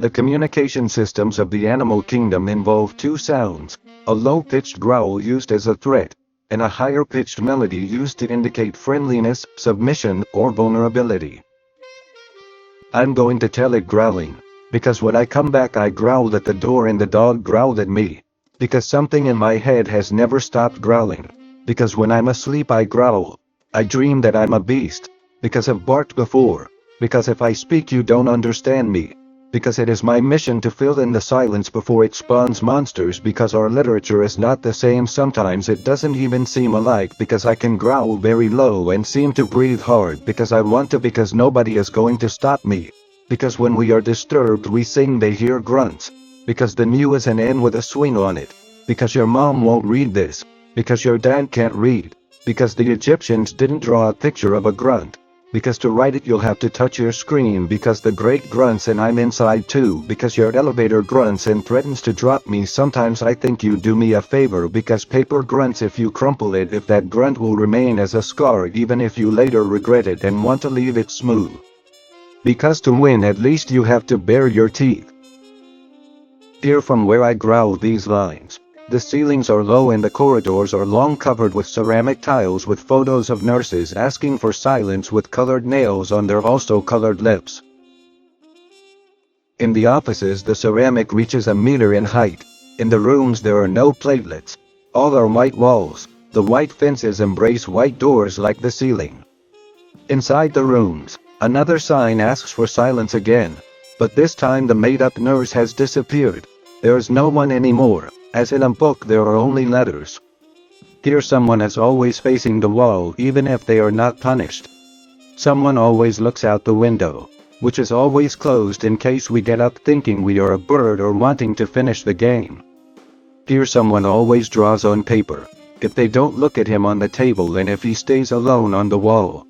The communication systems of the animal kingdom involve two sounds, a low-pitched growl used as a threat, and a higher-pitched melody used to indicate friendliness, submission, or vulnerability. I'm going to tell it growling, because when I come back I growled at the door and the dog growled at me, because something in my head has never stopped growling, because when I'm asleep I growl, I dream that I'm a beast, because I've barked before, because if I speak you don't understand me, because it is my mission to fill in the silence before it spawns monsters, because our literature is not the same, sometimes it doesn't even seem alike, because I can growl very low and seem to breathe hard because I want to, because nobody is going to stop me, because when we are disturbed we sing they hear grunts, because the new is an N with a swing on it, because your mom won't read this, because your dad can't read, because the Egyptians didn't draw a picture of a grunt, because to write it you'll have to touch your screen, because the great grunts and I'm inside too, because your elevator grunts and threatens to drop me, sometimes I think you do me a favor, because paper grunts if you crumple it, if that grunt will remain as a scar even if you later regret it and want to leave it smooth. Because to win at least you have to bare your teeth. Here from where I growl these lines. The ceilings are low and the corridors are long, covered with ceramic tiles with photos of nurses asking for silence with colored nails on their also colored lips. In the offices the ceramic reaches a meter in height. In the rooms there are no platelets. All are white walls. The white fences embrace white doors like the ceiling. Inside the rooms, another sign asks for silence again, but this time the made-up nurse has disappeared. There is no one anymore. As in a book there are only letters. Here someone is always facing the wall even if they are not punished. Someone always looks out the window, which is always closed in case we get up thinking we are a bird or wanting to finish the game. Here someone always draws on paper, if they don't look at him on the table and if he stays alone on the wall.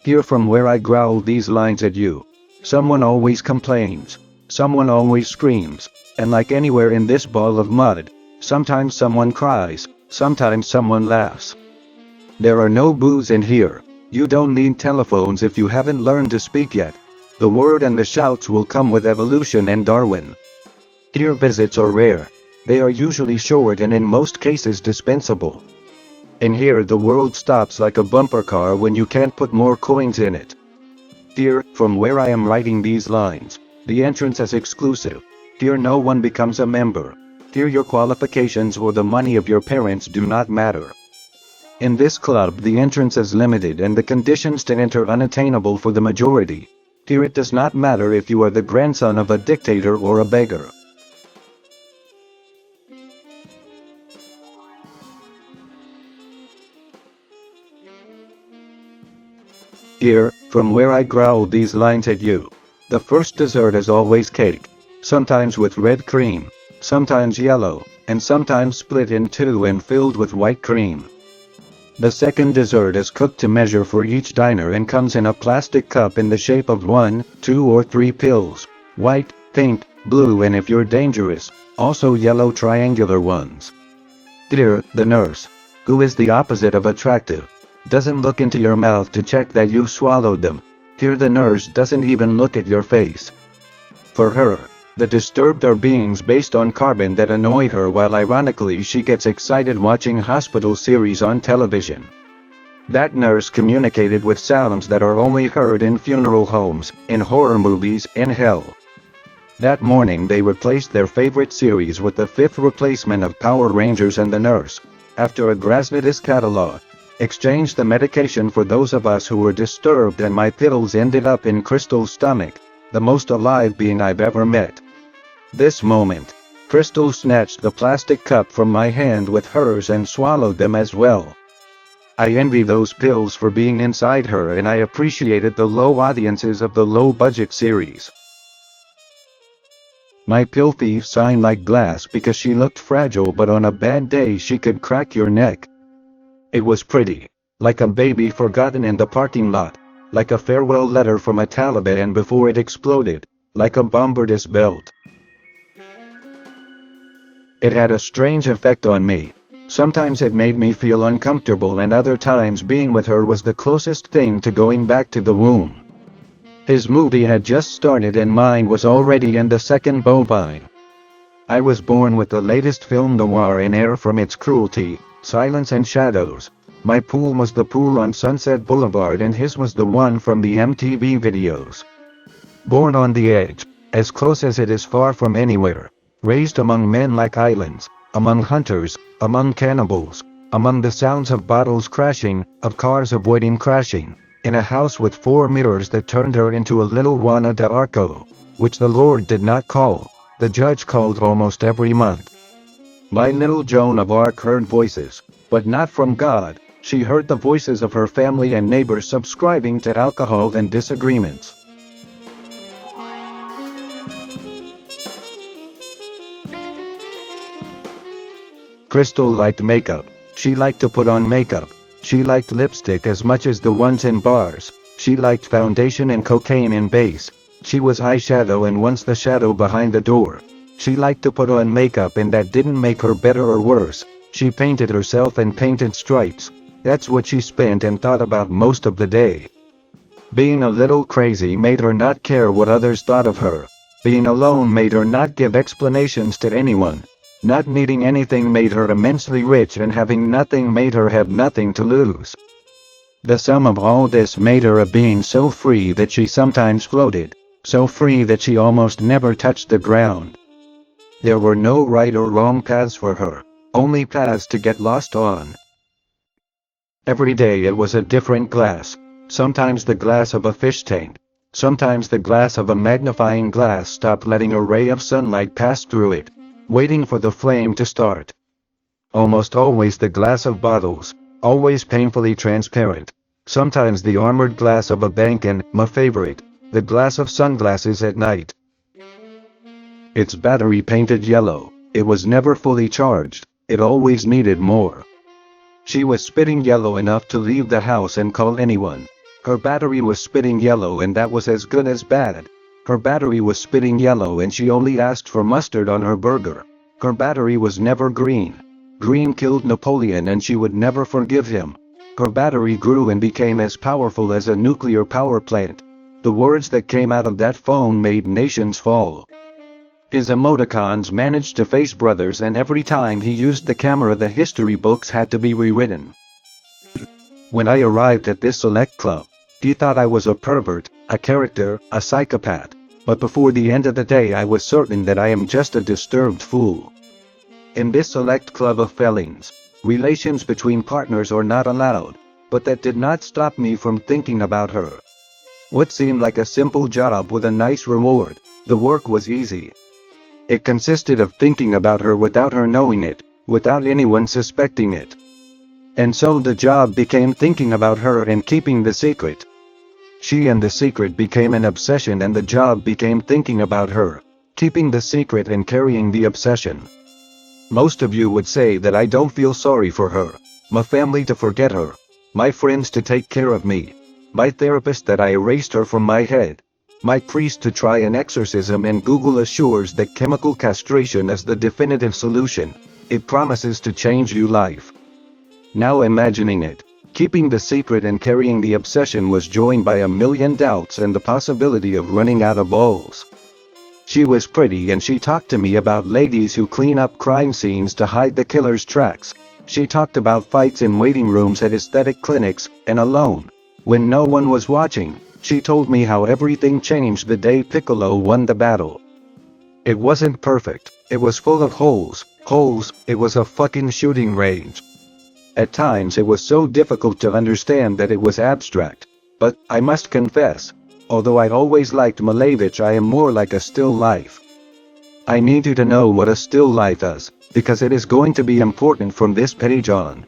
Here from where I growl these lines at you. Someone always complains. Someone always screams. And like anywhere in this ball of mud, sometimes someone cries, sometimes someone laughs. There are no boos in here. You don't need telephones if you haven't learned to speak yet. The word and the shouts will come with evolution and Darwin. Here visits are rare. They are usually short and in most cases dispensable. And here the world stops like a bumper car when you can't put more coins in it. Here, from where I am writing these lines, the entrance is exclusive. Here no one becomes a member. Here your qualifications or the money of your parents do not matter. In this club the entrance is limited and the conditions to enter unattainable for the majority. Here it does not matter if you are the grandson of a dictator or a beggar. Here, from where I growl these lines at you. The first dessert is always cake. Sometimes with red cream, sometimes yellow, and sometimes split in two and filled with white cream. The second dessert is cooked to measure for each diner and comes in a plastic cup in the shape of 1, 2 or 3 pills, white, pink, blue and if you're dangerous, also yellow triangular ones. Dear, the nurse, who is the opposite of attractive, doesn't look into your mouth to check that you swallowed them. Here the nurse doesn't even look at your face. For her, the disturbed are beings based on carbon that annoy her while ironically she gets excited watching hospital series on television. That nurse communicated with sounds that are only heard in funeral homes, in horror movies, in hell. That morning they replaced their favorite series with the 5th replacement of Power Rangers and the nurse, after a Grasnidis catalog, exchanged the medication for those of us who were disturbed and my pills ended up in Crystal's stomach. The most alive being I've ever met. This moment, Crystal snatched the plastic cup from my hand with hers and swallowed them as well. I envy those pills for being inside her and I appreciated the low audiences of the low-budget series. My pill thief signed like glass because she looked fragile but on a bad day she could crack your neck. It was pretty, like a baby forgotten in the parking lot. Like a farewell letter from a Taliban before it exploded, like a bombardier's belt. It had a strange effect on me. Sometimes it made me feel uncomfortable and other times being with her was the closest thing to going back to the womb. His movie had just started and mine was already in the second bovine. I was born with the latest film noir in air from its cruelty, silence and shadows. My pool was the pool on Sunset Boulevard and his was the one from the MTV videos. Born on the edge, as close as it is far from anywhere. Raised among men like islands, among hunters, among cannibals, among the sounds of bottles crashing, of cars avoiding crashing, in a house with 4 mirrors that turned her into a little Juana de Arco, which the Lord did not call, the judge called almost every month. My little Joan of Arc heard voices, but not from God. She heard the voices of her family and neighbors subscribing to alcohol and disagreements. Crystal liked makeup. She liked to put on makeup. She liked lipstick as much as the ones in bars. She liked foundation and cocaine in base. She was eyeshadow and once the shadow behind the door. She liked to put on makeup and that didn't make her better or worse. She painted herself and painted stripes. That's what she spent and thought about most of the day. Being a little crazy made her not care what others thought of her. Being alone made her not give explanations to anyone. Not needing anything made her immensely rich and having nothing made her have nothing to lose. The sum of all this made her a being so free that she sometimes floated, so free that she almost never touched the ground. There were no right or wrong paths for her, only paths to get lost on. Every day it was a different glass, sometimes the glass of a fish tank, sometimes the glass of a magnifying glass stopped letting a ray of sunlight pass through it, waiting for the flame to start. Almost always the glass of bottles, always painfully transparent. Sometimes the armored glass of a bank and, my favorite, the glass of sunglasses at night. Its battery painted yellow, it was never fully charged, it always needed more. She was spitting yellow enough to leave the house and call anyone. Her battery was spitting yellow and that was as good as bad. Her battery was spitting yellow and she only asked for mustard on her burger. Her battery was never green. Green killed Napoleon and she would never forgive him. Her battery grew and became as powerful as a nuclear power plant. The words that came out of that phone made nations fall. His emoticons managed to face brothers and every time he used the camera the history books had to be rewritten. When I arrived at this select club, he thought I was a pervert, a character, a psychopath, but before the end of the day I was certain that I am just a disturbed fool. In this select club of felons, relations between partners are not allowed, but that did not stop me from thinking about her. What seemed like a simple job with a nice reward, the work was easy. It consisted of thinking about her without her knowing it, without anyone suspecting it. And so the job became thinking about her and keeping the secret. She and the secret became an obsession and the job became thinking about her, keeping the secret and carrying the obsession. Most of you would say that I don't feel sorry for her, my family to forget her, my friends to take care of me, my therapist that I erased her from my head, my priest to try an exorcism and Google assures that chemical castration is the definitive solution. It promises to change your life. Now imagining it. Keeping the secret and carrying the obsession was joined by a million doubts and the possibility of running out of balls. She was pretty and she talked to me about ladies who clean up crime scenes to hide the killer's tracks. She talked about fights in waiting rooms at aesthetic clinics, and alone, when no one was watching, she told me how everything changed the day Piccolo won the battle. It wasn't perfect, it was full of holes, it was a fucking shooting range. At times it was so difficult to understand that it was abstract, but, I must confess, although I always liked Malevich I am more like a still life. I need you to know what a still life is, because it is going to be important from this page on.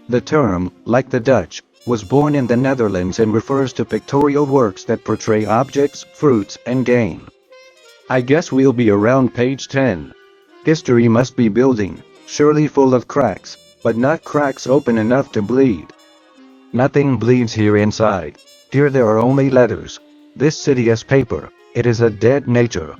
The term, like the Dutch, was born in the Netherlands and refers to pictorial works that portray objects, fruits, and game. I guess we'll be around page 10. History must be building, surely full of cracks, but not cracks open enough to bleed. Nothing bleeds here inside. Here there are only letters. This city is paper. It is a dead nature.